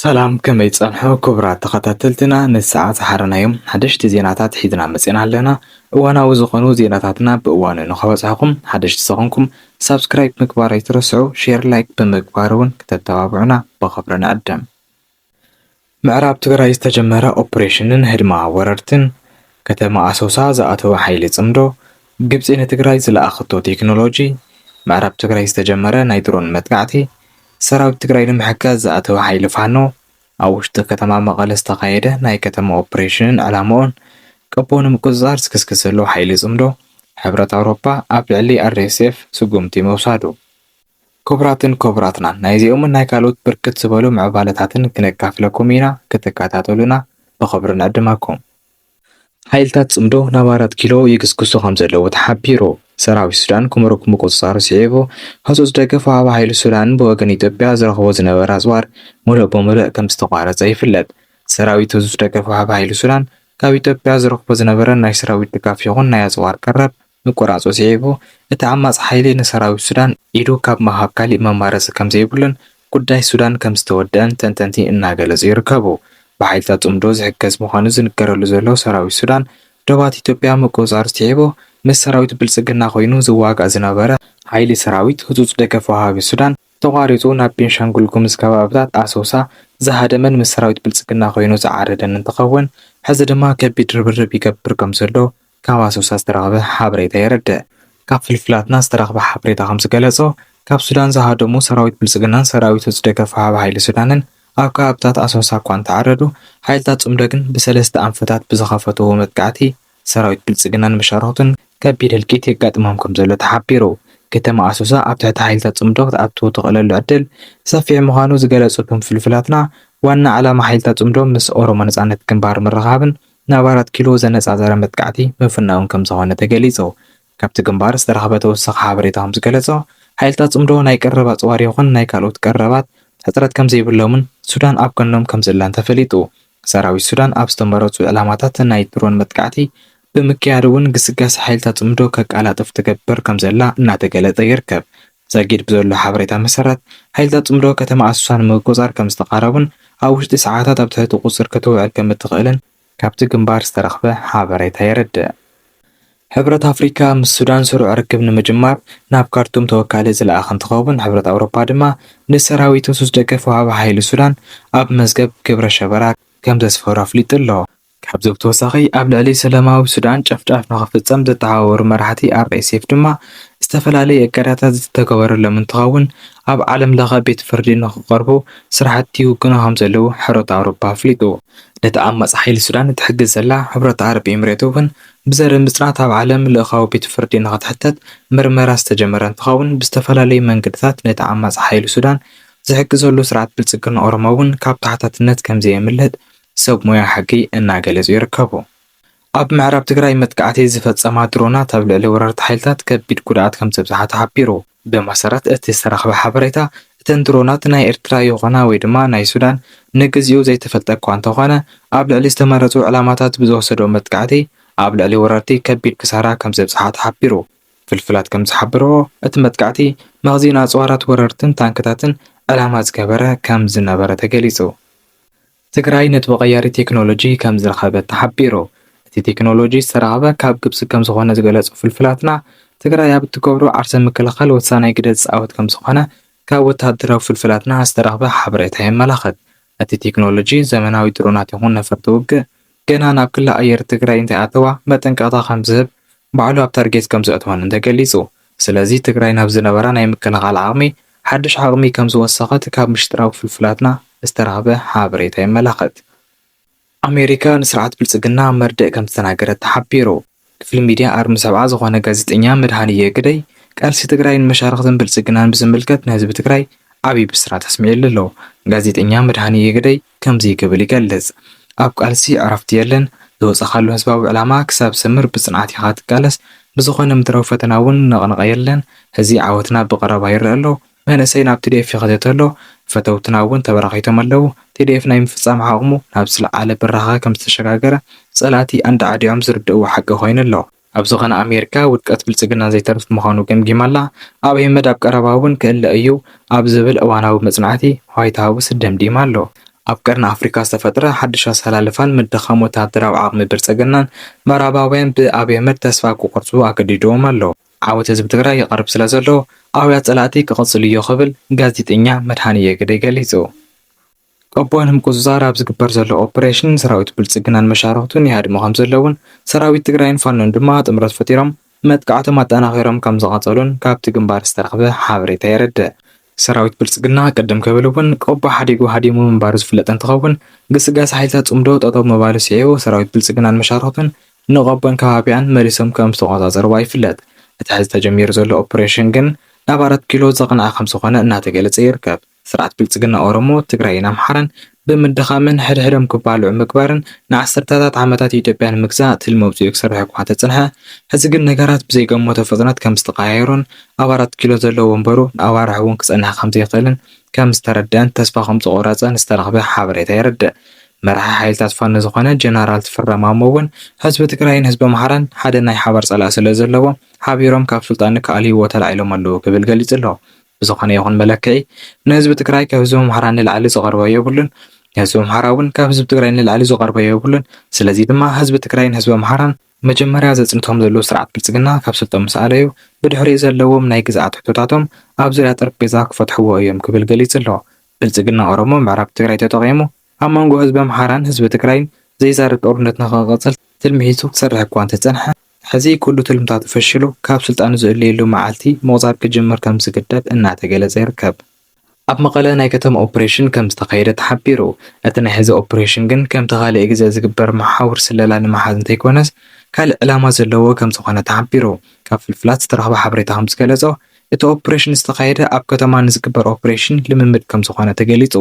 ሰላም ከመይ ጸንሑ ክቡራት ተኸታተልትና ንሰዓት ዝሓረናዮም ሓደሽቲ ዜናታት ሒዝና መፂና ኣለና። እዋናዊ ዝኾኑ ዜናታትና ብእዋኑ ንኸበፅሐኩም ሓደሽቲ ዝኾንኩም ሳብስክራይብ ምግባር ኣይትረስዑ፣ ሼር ላይክ ብምግባር እውን ክተተባብዑና ብኽብሪ ንዕድም። ምዕራብ ትግራይ ዝተጀመረ ኦፕሬሽንን ህድማ ወረርትን ከተማ ኣሶሳ ዝኣተወ ሓይሊ ጽምዶ ግብፂ ንትግራይ ዝለኣኸቶ ቴክኖሎጂ ምዕራብ ትግራይ ዝተጀመረ ናይ ድሮን መጥቃዕቲ ሰራዊት ትግራይ ንምሕጋዝ ዝኣተወ ሓይሊ ፋኖ ኣብ ውሽጢ ከተማ መቐለ ዝተኻየደ ናይ ከተማ ኦፕሬሽንን ዕላምኡን ቀቦ ንምቁፅጻር ዝክስክስ ዘሎ ሓይሊ ጽምዶ ሕብረት ኣውሮፓ ኣብ ልዕሊ RSF ስጉምቲ ምውሳዱ ክቡራትን ክቡራትናን ናይዚኦምን ናይ ካልኦት ብርክት ዝበሉ ምዕባለታትን ክነካፍለኩም ኢና። ክትከታተሉና ብኽብሪ ንዕድመኩም። ሓይልታት ጽምዶ ናብ 4 ኪሎ ይግስግሱ ከም ዘለዉ ተሓቢሩ። ሰራዊት ሱዳን ኩምሩክ ምቁፅጻሩ ስዒቡ ህፁፅ ደገፍ ወሃቢ ሓይሊ ሱዳን ብወገን ኢትዮጵያ ዝረኽቦ ዝነበረ ኣፅዋር ሙሉእ ብምሉእ ከም ዝተቋረፀ ይፍለጥ። ሰራዊት ህፁፅ ደገፍ ወሃቢ ሓይሊ ሱዳን ካብ ኢትዮጵያ ዝረኽቦ ዝነበረ ናይ ሰራዊት ድጋፍ ይኹን ናይ ኣፅዋር ቀረብ ምቁራፁ ስዒቡ እቲ ዓማፅ ሓይሊ ንሰራዊት ሱዳን ኢዱ ካብ ምሃብ ካሊእ መማረፂ ከም ዘይብሉን ጉዳይ ሱዳን ከም ዝተወደአን ተንተንቲ እናገለጹ ይርከቡ። ብሓይልታት ጽምዶ ዝሕገዝ ምዃኑ ዝንገረሉ ዘሎ ሰራዊት ሱዳን ደባት ኢትዮጵያ ምቁፅጻር ስዒቡ ምስ ሰራዊት ብልጽግና ኮይኑ ዝዋጋእ ዝነበረ ሓይሊ ሰራዊት ህፁፅ ደገፍ ወሃቢ ሱዳን ተቋሪፁ ናብ ቤንሻንጉል ጉሙዝ ከባቢታት ኣሶሳ ዝሃደመን ምስ ሰራዊት ብልጽግና ኮይኑ ዝዓረደን እንትኸውን ሕዚ ድማ ከቢድ ርብርብ ይገብር ከም ዘሎ ካብ ኣሶሳ ዝተረኸበ ሓበሬታ የረድእ። ካብ ፍልፍላትና ዝተረኸበ ሓበሬታ ከም ዝገለጾ ካብ ሱዳን ዝሃደሙ ሰራዊት ብልጽግናን ሰራዊት ህፁፅ ደገፍ ወሃቢ ሓይሊ ሱዳንን ኣብ ከባቢታት ኣሶሳ እኳ እንተዓረዱ ሓይልታት ጽምዶ ግን ብሰለስተ ኣንፈታት ብዝኸፈትዎ መጥቃዕቲ ሰራዊት ብልጽግናን መሻርክቱን ከቢድ እልቂት የጋጥሞም ከም ዘሎ ተሓቢሩ። ከተማ ኣሶሳ ኣብ ትሕቲ ሓይልታት ጽምዶ ክትኣትዎ ትኽእለሉ ዕድል ሰፊሕ ምዃኑ ዝገለጹቶም ፍልፍላትና ዋና ዓላማ ሓይልታት ጽምዶ ምስ ኦሮሞ ነጻነት ግንባር ምርኻብን ናብ 4 ኪሎ ዘነጻጸረ መጥቃዕቲ ምፍናውን ከም ዝኾነ ተገሊጹ። ካብቲ ግንባር ዝተረኸበ ተወሳኺ ሓበሬታ ከም ዝገለጾ ሓይልታት ጽምዶ ናይ ቀረባ ኣፅዋር ይኹን ናይ ካልኦት ቀረባት ሕፅረት ከም ዘይብሎምን ሱዳን ኣብ ጎኖም ከም ዘላን ተፈሊጡ። ሰራዊት ሱዳን ኣብ ዝተመረፁ ዕላማታት ናይ ድሮን መጥቃዕቲ ብምክያድ እውን ግስጋስ ሓይልታት ጽምዶ ከቃላጥፍ ትገብር ከም ዘላ እናተገለጸ ይርከብ። ዘጊድ ብዘሎ ሓበሬታ መሰረት ሓይልታት ጽምዶ ከተማ ኣሶሳን ምቁፅጻር ከም ዝተቃረቡን ኣብ ውሽጢ ሰዓታት ኣብ ትሕቲ ቁፅር ክትውዕል ከም እትኽእልን ካብቲ ግንባር ዝተረኸበ ሓበሬታ የረድእ። ሕብረት ኣፍሪካ ምስ ሱዳን ስሩዕ ርክብ ንምጅማር ናብ ካርቱም ተወካሊ ዝለኣኸ እንትኸውን ሕብረት ኣውሮፓ ድማ ንሰራዊት ህፁፅ ደገፍ ወሃቢ ሓይሊ ሱዳን ኣብ መዝገብ ግብረ ሸበራ ከም ዘስፈሩ ኣፍሊጡ ኣሎ። ካብዚ ብተወሳኺ ኣብ ልዕሊ ሰላማዊ ሱዳን ጨፍጫፍ ንኽፍጸም ዘተሓዋወሩ መራሕቲ RSF ድማ ዝተፈላለየ እገዳታት ዝተገበረሎም እንትኸውን ኣብ ዓለም ለኸ ቤት ፍርዲ ንኽቐርቡ ስራሕቲ ይውግኑ ከም ዘለዉ ሕብረት ኣውሮፓ ኣፍሊጡ። ነቲ ዓማፅ ሓይሊ ሱዳን እትሕግዝ ዘላ ሕብረት ዓረብ ኤምሬት እውን ብዘርኢ ምጽናት ኣብ ዓለም ለኻዊ ቤት ፍርዲ ንኽትሕተት ምርመራ ዝተጀመረ እንትኸውን ብዝተፈላለዩ መንገድታት ነቲ ዓማፅ ሓይሊ ሱዳን ዝሕግዘሉ ስርዓት ብልጽግና ኦሮሞ እውን ካብ ታሕታትነት ከም ዘየምልጥ ሰብ ሞያ ሕጊ እናገለጹ ይርከቡ። ኣብ ምዕራብ ትግራይ መጥቃዕቲ ዝፈጸማ ድሮናት ኣብ ልዕሊ ወረርቲ ሓይልታት ከቢድ ጉድኣት ከም ዘብጽሓ ተሓቢሩ። ብመሰረት እቲ ዝተረኸበ ሓበሬታ እተን ድሮናት ናይ ኤርትራ ይኹና ወይ ድማ ናይ ሱዳን ንግዚኡ ዘይተፈልጠ እኳ እንተኾነ ኣብ ልዕሊ ዝተመረፁ ዕላማታት ብዝወሰዶ መጥቃዕቲ ኣብ ልዕሊ ወረርቲ ከቢድ ክሳራ ከም ዘብጽሓ ተሓቢሩ። ፍልፍላት ከም ዝሓብርዎ እቲ መጥቃዕቲ መኽዚን ኣፅዋራት ወረርትን ታንክታትን ዕላማ ዝገበረ ከም ዝነበረ ተገሊጹ። ትግራይ ነቲ ቀያሪ ቴክኖሎጂ ከም ዝረኸበት ተሓቢሩ። እቲ ቴክኖሎጂ ዝተረኸበ ካብ ግብፂ ከም ዝኾነ ዝገለጹ ፍልፍላትና ትግራይ ኣብ እትገብሮ ዓርሰ ምክልኻል ወሳናይ ግደ ዝፃወት ከም ዝኾነ ካብ ወታደራዊ ፍልፍላትና ዝተረኸበ ሓበሬታ የመላኽት። እቲ ቴክኖሎጂ ዘመናዊ ድሮናት ይኹን ነፈርቲ ውግእ ገና ናብ ክልል ኣየር ትግራይ እንተኣተዋ መጠንቀቕታ ከም ዝህብ ባዕሉ ኣብ ታርጌት ከም ዘእትወን ተገሊጹ። ስለዚ ትግራይ ናብ ዝነበራ ናይ ምክልኻል ዓቕሚ ሓድሽ ዓቕሚ ከም ዝወሰኸት ካብ ምሽጥራዊ ፍልፍላትና ዝተረኸበ ሓበሬታ የመላኽት። ኣሜሪካ ንስርዓት ብልጽግና መርድእ ከም ዝተናገረት ተሓቢሩ። ክፍሊ ሚድያ ኣርሚ ሰብዓ ዝኾነ ጋዜጠኛ መድሃንየ ግደይ ቃልሲ ትግራይን መሻርክትን ብልጽግናን ብዝምልከት ንህዝቢ ትግራይ ዓብዪ ብስራት ኣስሚዑሉ ኣሎ። ጋዜጠኛ መድሃንየ ግደይ ከምዚ ክብል ይገልጽ። ኣብ ቃልሲ ዕረፍቲ የለን፣ ዝወፀኻሉ ህዝባዊ ዕላማ ክሳብ ሰምር ብጽንዓት ኢኻ ትቃለስ፣ ብዝኾነ ምድራዊ ፈተና እውን ነቕነቐ የለን። ሕዚ ዓወትና ብቐረባ ይረአ ኣሎ። መንእሰይ ናብ TDF ይኸተት ኣሎ። ፈተውትና እውን ተበራኺቶም ኣለዉ። TDF ናይ ምፍጻም ዓቕሙ ናብ ዝለዓለ ብራኸ ከም ዝተሸጋገረ ጸላእቲ ኣንዳ ዓዲዖም ዝርድእዎ ሓቂ ኮይኑ ኣሎ። ኣብ ዝኾነ ኣሜሪካ ውድቀት ብልጽግና ዘይተርፍ ምዃኑ ገምጊማላ። ኣብ ኣሕመድ ኣብ ቀረባ እውን ክእለ እዩ ኣብ ዝብል እዋናዊ መጽናዕቲ ዋይት ሃውስ ደምዲማ ኣሎ። ኣብ ቀርኒ ኣፍሪካ ዝተፈጥረ ሓድሽ ኣሰላልፋን ምድኻም ወተሃደራዊ ዓቕሚ ብልጽግናን ምዕራባውያን ብኣብይ ኣሕመድ ተስፋ ክቆርጹ ኣገዲዶም ኣሎ። ዓወት ህዝቢ ትግራይ ይቐርብ ስለ ዘሎ ኣብያ ጸላእቲ ክቕጽል እዩ ክብል ጋዜጠኛ መድሃንየ ግደይ ገሊጹ። ቆቦን ምቁጽጻር ኣብ ዝግበር ዘሎ ኦፕሬሽን ሰራዊት ብልጽግናን መሻርክቱን ይሃድሙ ከም ዘለውን ሰራዊት ትግራይን ፋኖን ድማ ጥምረት ፈጢሮም መጥቃዕቶም ኣጠናኺሮም ከም ዝቐጸሉን ካብቲ ግንባር ዝተረኽበ ሓበሬታ የረድእ። ሰራዊት ብልጽግና ቀደም ክብል እውን ቆቦ ሓዲጉ ሃዲሙ ምንባሩ ዝፍለጥ እንትኸውን ግስጋስ ሓይልታት ጽምዶ ጠጠው ምባሉ ሲዒቡ ሰራዊት ብልጽግናን መሻርክቱን ንቆቦን ከባቢያን መሊሶም ከም ዝተቆጻጸርዋ ይፍለጥ። እቲ ሕዚ ተጀሚሩ ዘሎ ኦፕሬሽን ግን ናብ 4 ኪሎ ዘቕንዐ ከም ዝኾነ እናተገለጸ ይርከብ። ስርዓት ብልጽግና ኦሮሞ ትግራይን ኣምሓራን ብምድኻምን ሕድሕዶም ክባልዑ ምግባርን ንዓሰርተታት ዓመታት ኢትዮጵያ ንምግዛእ ትልሚ ኣውፂኡ ክሰርሕ እኳ ተጸንሐ ሕዚ ግን ነገራት ብዘይገመቶ ፍጥነት ከም ዝተቀያየሩን ኣብ 4 ኪሎ ዘለዎ ወንበሩ ንኣዋርሕ እውን ክጸንሕ ከም ዘይኽእልን ከም ዝተረድአን ተስፋ ከም ዝቆረጸን ዝተረኽበ ሓበሬታ የረድእ። መራሒ ሓይልታት ፋኖ ዝኾነ ጀነራል ተፈራ ማሞ እውን ህዝቢ ትግራይን ህዝቢ ኣምሓራን ሓደ ናይ ሓባር ጸላእ ስለ ዘለዎ ሓቢሮም ካብ ስልጣን ከኣልይዎ ተላዒሎም ኣለዉ ክብል ገሊጹ ኣሎ። ዝኾነ ይኹን መለክዒ ንህዝቢ ትግራይ ካብ ህዝቢ ኣምሓራ ንላዕሊ ዝቐርቦ የብሉን፣ ህዝቢ ኣምሓራ እውን ካብ ህዝቢ ትግራይ ንላዕሊ ዝቐርቦ የብሉን። ስለዚ ድማ ህዝቢ ትግራይን ህዝቢ ኣምሓራን መጀመርያ ዘጽንቶም ዘለዉ ስርዓት ብልጽግና ካብ ስልጣን ምስ ኣለዩ ብድሕሪኡ ዘለዎም ናይ ግዝኣት ሕቶታቶም ኣብ ዙርያ ጠረጴዛ ክፈትሕዎ እዮም ክብል ገሊጹ ኣሎ። ብልጽግና ኦሮሞ ምዕራብ ትግራይ ተጠቒሙ ኣብ መንጎ ህዝቢ ኣምሓራን ህዝቢ ትግራይን ዘይዛረብ ጦርነት ንኽቕጽል ትልሚ ሒዙ ክሰርሕ እኳ እንተጸንሐ ሕዚ ኩሉ ትልምታቱ ፈሺሉ ካብ ስልጣኑ ዝእልየሉ መዓልቲ ምቑጻር ክጅምር ከም ዝግደድ እናተገለጸ ይርከብ። ኣብ መቐለ ናይ ከተማ ኦፕሬሽን ከም ዝተኻየደ ተሓቢሩ። እቲ ናይ ሕዚ ኦፕሬሽን ግን ከምቲ ካልእ ግዜ ዝግበር መሓውር ስለላ ንምሓዝ እንተይኮነስ ካልእ ዕላማ ዘለዎ ከም ዝኾነ ተሓቢሩ። ካብ ፍልፍላት ዝተረኽበ ሓበሬታ ከም ዝገለጾ እቲ ኦፕሬሽን ዝተኻየደ ኣብ ከተማ ንዝግበር ኦፕሬሽን ልምምድ ከም ዝኾነ ተገሊጹ።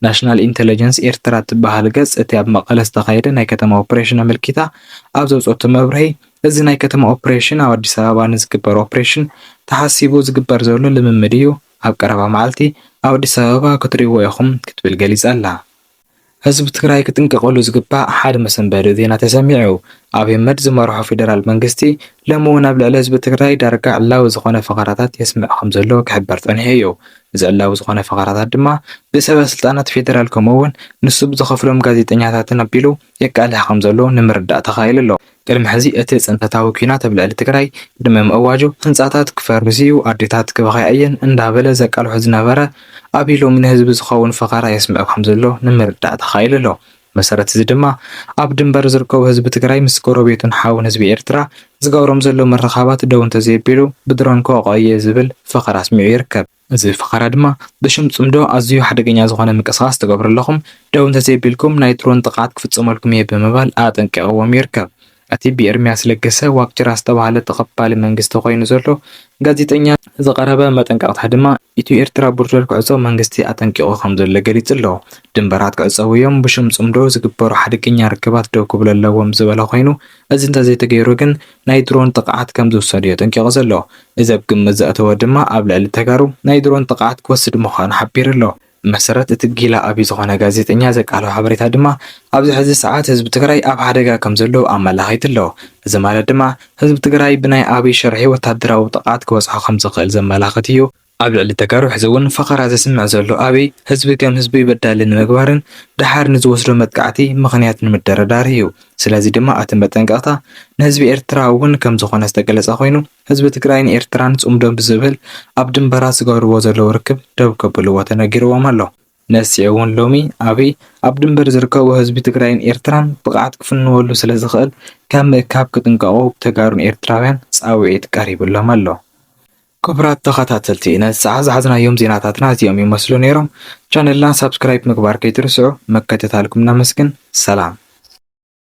ናሽናል ኢንተለጀንስ ኤርትራ ትበሃል ገጽ እቲ ኣብ መቐለ ዝተኻየደ ናይ ከተማ ኦፕሬሽን ኣመልኪታ ኣብ ዘውፅኦቶ መብርሂ እዚ ናይ ከተማ ኦፕሬሽን ኣብ ኣዲስ ኣበባ ንዝግበር ኦፕሬሽን ተሓሲቡ ዝግበር ዘሎ ልምምድ እዩ፣ ኣብ ቀረባ መዓልቲ ኣብ ኣዲስ ኣበባ ክትሪእዎ ኢኹም ክትብል ገሊጻ ኣላ። ህዝቢ ትግራይ ክጥንቀቐሉ ዝግባእ ሓደ መሰንበዲ ዜና ተሰሚዑ። ኣብይ ኣሕመድ ዝመርሖ ፌደራል መንግስቲ ሎሚ እውን ኣብ ልዕሊ ህዝቢ ትግራይ ዳርጋ ዕላዊ ዝኾነ ፈቓራታት የስምዕ ከም ዘሎ ክሕበር ጸኒሑ እዩ። እዚ ዕላዊ ዝኾነ ፈቓራታት ድማ ብሰበ ስልጣናት ፌደራል ከምኡውን ንሱ ብዝኸፍሎም ጋዜጠኛታትን ኣቢሉ የቃልሕ ከም ዘሎ ንምርዳእ ተኻኢሉ ኣሎ። ቅድሚ ሕዚ እቲ ጽንፈታዊ ኩናት ኣብ ልዕሊ ትግራይ ቅድሚ ምእዋጁ ህንጻታት ክፈርስ እዩ፣ ኣዴታት ክበኽያ እየን እንዳበለ ዘቃልሖ ዝነበረ ኣብ ሎሚ ንህዝቢ ዝኸውን ፈቓራ የስምዕ ከም ዘሎ ንምርዳእ ተኻኢሉ ኣሎ። መሰረት እዚ ድማ ኣብ ድንበር ዝርከቡ ህዝቢ ትግራይ ምስ ጎረቤቱን ሓውን ህዝቢ ኤርትራ ዝገብሮም ዘሎ መራኸባት ደው እንተዘይቢሉ ብድሮን ከወቕየ ዝብል ፈቐራ ኣስሚዑ ይርከብ። እዚ ፈቐራ ድማ ብሽም ጽምዶ ኣዝዩ ሓደገኛ ዝኾነ ምንቅስቓስ ትገብሩ ኣለኹም፣ ደው እንተዘይቢልኩም ናይ ድሮን ጥቃት ክፍጽመልኩም እየ ብምባል ኣጠንቂቕዎም ይርከብ። እቲ ብኤርምያስ ለገሰ ዋቅጅራ ዝተባሃለ ተቐባሊ መንግስቲ ኮይኑ ዘሎ ጋዜጠኛ ዝቐረበ መጠንቀቕታ ድማ ኢትዮ ኤርትራ ቦርደር ክዕጾ መንግስቲ ኣጠንቂቑ ከም ዘሎ ገሊጹ ኣሎ። ድንበራት ክዕጸው እዮም፣ ብሽም ጽምዶ ዝግበሩ ሓደገኛ ርክባት ደው ክብሉ ኣለዎም ዝበለ ኮይኑ እዚ እንተዘይተገይሩ ግን ናይ ድሮን ጥቃዓት ከም ዝውሰድ እዩ ጠንቂቑ ዘሎ። እዚ ኣብ ግምት ዘእተወ ድማ ኣብ ልዕሊ ተጋሩ ናይ ድሮን ጥቃዓት ክወስድ ምዃኑ ሓቢሩ ኣሎ። መሰረት እቲ ጊላ ኣብይ ዝኾነ ጋዜጠኛ ዘቃልሖ ሓበሬታ ድማ ኣብዚ ሕዚ ሰዓት ህዝቢ ትግራይ ኣብ ሓደጋ ከም ዘሎ ኣመላኺቱ ኣሎ። እዚ ማለት ድማ ህዝቢ ትግራይ ብናይ ኣብይ ሸርሒ ወታደራዊ ጥቃዓት ክበጽሖ ከም ዝኽእል ዘመላኽት እዩ። ኣብ ልዕሊ ተጋሩ ሕዚ እውን ፈቐራ ዘስምዕ ዘሎ ኣብይ ህዝቢ ከም ህዝቢ ይበዳሊ ንምግባርን ድሓር ንዝወስዶ መጥቃዕቲ ምኽንያት ንምድርዳር እዩ። ስለዚ ድማ እቲ መጠንቀቕታ ንህዝቢ ኤርትራ እውን ከም ዝኾነ ዝተገለጸ ኮይኑ ህዝቢ ትግራይን ኤርትራን ጽምዶም ብዝብል ኣብ ድንበራት ዝገብርዎ ዘለዉ ርክብ ደው ከብልዎ ተነጊርዎም ኣሎ። ነሲዕ እውን ሎሚ ኣብይ ኣብ ድንበር ዝርከቡ ህዝቢ ትግራይን ኤርትራን ብቕዓት ክፍንወሉ ስለ ዝኽእል ካብ ምእካብ ክጥንቀቑ ተጋሩን ኤርትራውያን ጻውዒት ቀሪቡሎም ኣሎ። ክቡራት ተኸታተልቲ ነዚ ሰዓት ዝሓዝናዮም ዜናታትና እዚኦም ይመስሉ ነይሮም። ቻነልና ሰብስክራይብ ምግባር ከይትርስዑ መከታተልኩም እናመስግን ሰላም።